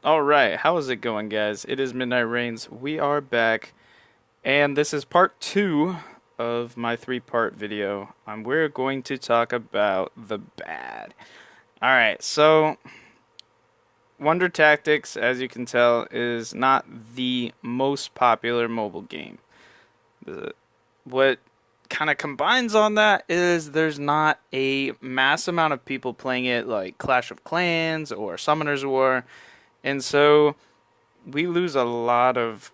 Alright, how is it going, guys? It is Midnight Rains. We are back, and this is part 2 of my 3-part video. We're going to talk about the bad. Alright, so Wonder Tactics, as you can tell, is not the most popular mobile game. What kind of combines on that is there's not a mass amount of people playing it like Clash of Clans or Summoner's War, and so we lose a lot of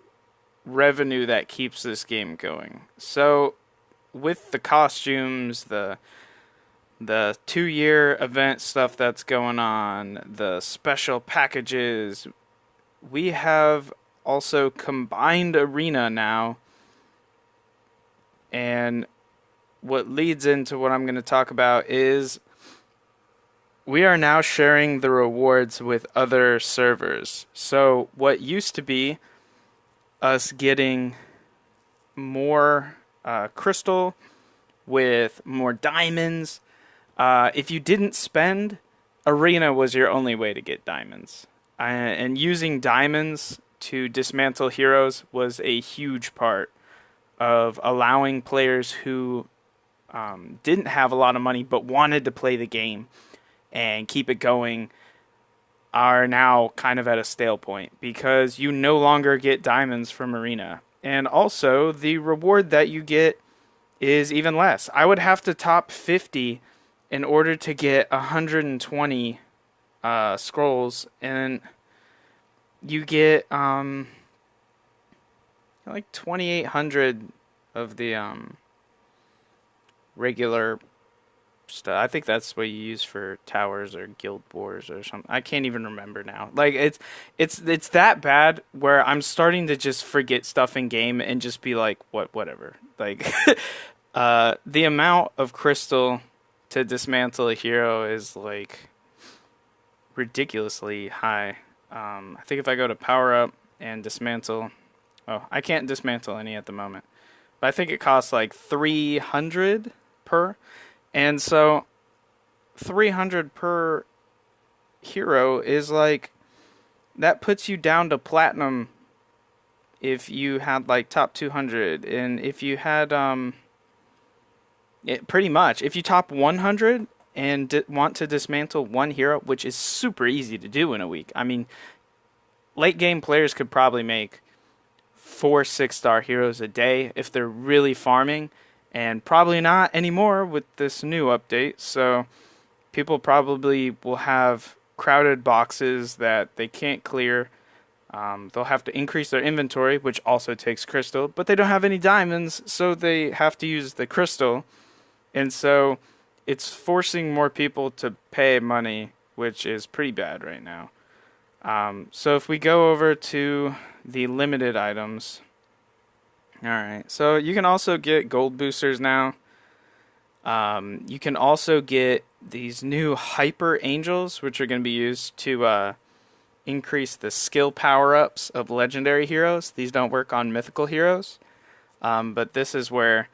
revenue that keeps this game going. So with the costumes, the 2-year event stuff that's going on, the special packages, we have also combined arena now, and what leads into what I'm going to talk about is we are now sharing the rewards with other servers. So what used to be us getting more crystal with more diamonds. If you didn't spend, arena was your only way to get diamonds. And using diamonds to dismantle heroes was a huge part of allowing players who didn't have a lot of money but wanted to play the game and keep it going are now kind of at a stale point because you no longer get diamonds from arena. And also, the reward that you get is even less. I would have to top 50 in order to get 120 scrolls, and you get like 2,800 of the regular stuff. I think that's what you use for towers or guild wars or something. I can't even remember now. Like it's that bad where I'm starting to just forget stuff in game and just be like, whatever. Like the amount of crystal to dismantle a hero is like ridiculously high. I think if I go to power up and dismantle, oh, I can't dismantle any at the moment, but I think it costs like 300 per. And so 300 per hero is like that puts you down to platinum if you had like top 200, and if you had pretty much if you top 100 and want to dismantle one hero, which is super easy to do in a week. I mean, late game players could probably make 4 6-star heroes a day if they're really farming, and probably not anymore with this new update. So people probably will have crowded boxes that they can't clear. They'll have to increase their inventory, which also takes crystal, but they don't have any diamonds, so they have to use the crystal. And so it's forcing more people to pay money, which is pretty bad right now. So if we go over to the limited items, alright, so you can also get gold boosters now. You can also get these new hyper angels, which are going to be used to increase the skill power-ups of legendary heroes. These don't work on mythical heroes, but this is where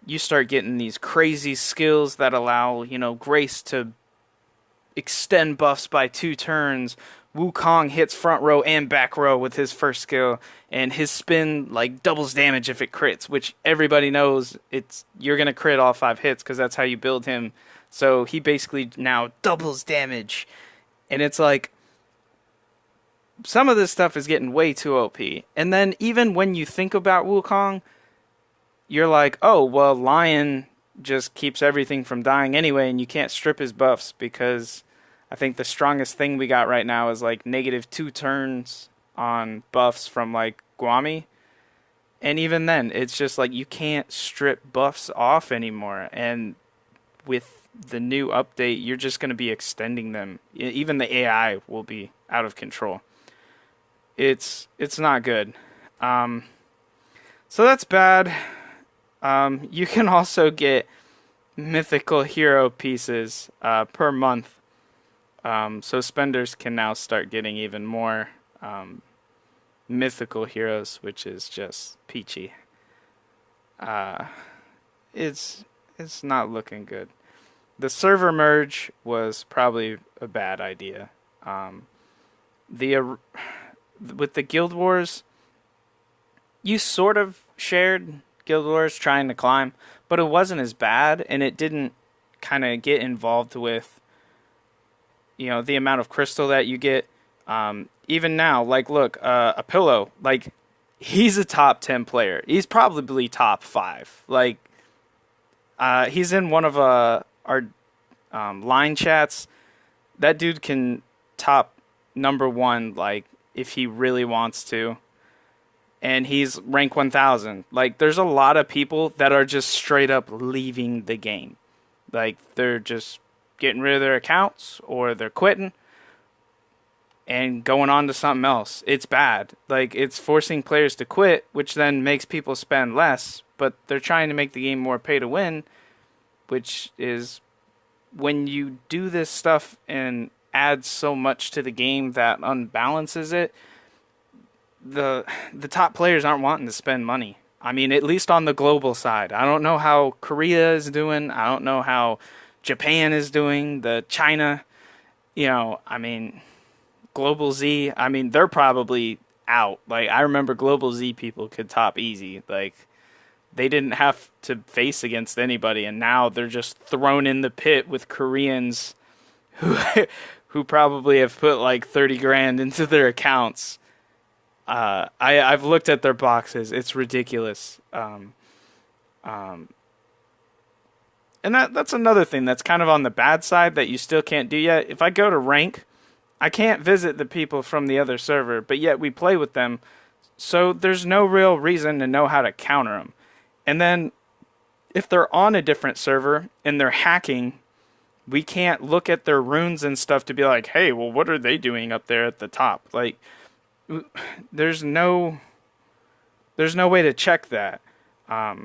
you start getting these crazy skills that allow, Grace to extend buffs by 2 turns. Wukong hits front row and back row with his first skill, and his spin like doubles damage if it crits, which everybody knows you're gonna crit all 5 hits because that's how you build him. So he basically now doubles damage, and it's like some of this stuff is getting way too OP. And then even when you think about Wukong, you're like, oh well, Lion just keeps everything from dying anyway, and you can't strip his buffs because I think the strongest thing we got right now is like -2 turns on buffs from like Guami. And even then, it's just like you can't strip buffs off anymore. And with the new update, you're just going to be extending them. Even the AI will be out of control. It's not good. So that's bad. You can also get mythical hero pieces per month. So spenders can now start getting even more mythical heroes, which is just peachy. It's not looking good. The server merge was probably a bad idea. with the Guild Wars, you sort of shared Guild Wars trying to climb, but it wasn't as bad, and it didn't kind of get involved with, the amount of crystal that you get. Even now, like, look, a pillow, like, he's a top 10 player. He's probably top 5. Like, he's in one of our line chats. That dude can top number 1, like, if he really wants to. And he's rank 1000. Like, there's a lot of people that are just straight up leaving the game. Like, they're just getting rid of their accounts, or they're quitting and going on to something else. It's bad. Like, it's forcing players to quit, which then makes people spend less, but they're trying to make the game more pay to win, which is, when you do this stuff and add so much to the game that unbalances it, the top players aren't wanting to spend money. I mean, at least on the global side. I don't know how Korea is doing. I don't know how Japan is doing. The China, I mean, Global Z, I mean, they're probably out. Like, I remember Global Z people could top easy. Like, they didn't have to face against anybody, and now they're just thrown in the pit with Koreans who probably have put like 30 grand into their accounts. I've looked at their boxes. It's ridiculous. And that's another thing that's kind of on the bad side that you still can't do yet. If I go to rank, I can't visit the people from the other server, but yet we play with them. So there's no real reason to know how to counter them. And then if they're on a different server and they're hacking, we can't look at their runes and stuff to be like, hey, well, what are they doing up there at the top? Like, there's no way to check that. I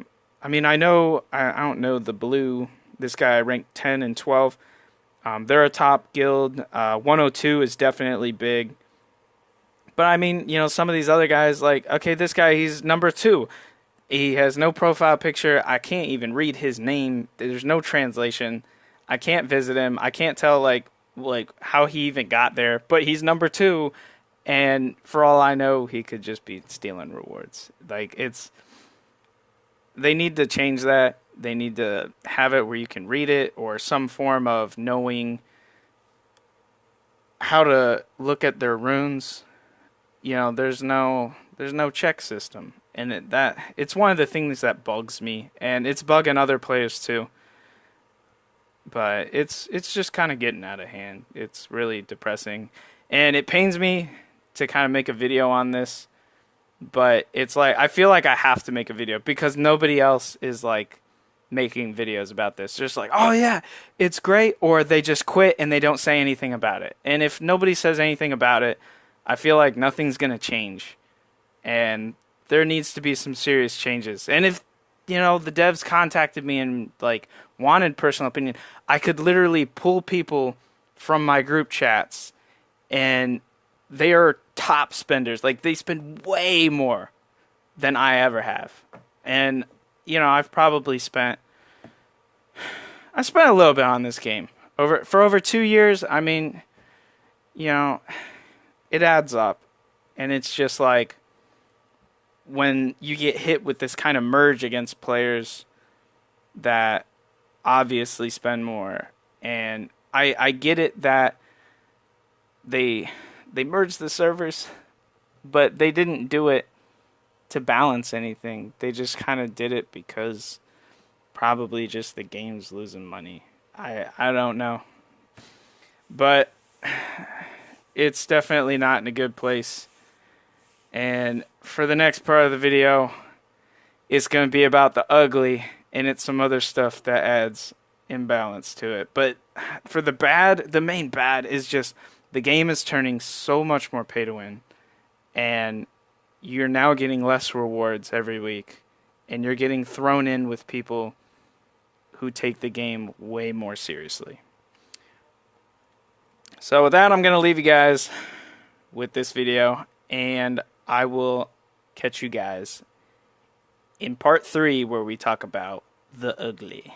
mean, I don't know the blue. This guy ranked 10 and 12. They're a top guild. 102 is definitely big. But I mean, some of these other guys, like, okay, this guy, he's number 2. He has no profile picture. I can't even read his name. There's no translation. I can't visit him. I can't tell like how he even got there. But he's number 2. And for all I know, he could just be stealing rewards. Like, they need to change that. They need to have it where you can read it, or some form of knowing how to look at their runes. There's no check system. And it's one of the things that bugs me, and it's bugging other players too. But it's just kind of getting out of hand. It's really depressing. And it pains me to kind of make a video on this, but it's like, I feel like I have to make a video because nobody else is like making videos about this. Just like, oh yeah, it's great, or they just quit and they don't say anything about it. And if nobody says anything about it, I feel like nothing's going to change. And there needs to be some serious changes. And if, the devs contacted me and like wanted personal opinion, I could literally pull people from my group chats, and they are top spenders. Like, they spend way more than I ever have. And, I've probably spent a little bit on this game. For over 2 years. I mean, it adds up. And it's just like, when you get hit with this kind of merge against players that obviously spend more. And I get it that they merged the servers, but they didn't do it to balance anything. They just kind of did it because probably just the game's losing money. I don't know. But it's definitely not in a good place. And for the next part of the video, it's going to be about the ugly, and it's some other stuff that adds imbalance to it. But for the bad, the main bad is just the game is turning so much more pay to win, and you're now getting less rewards every week, and you're getting thrown in with people who take the game way more seriously. So with that, I'm going to leave you guys with this video, and I will catch you guys in part 3 where we talk about the ugly.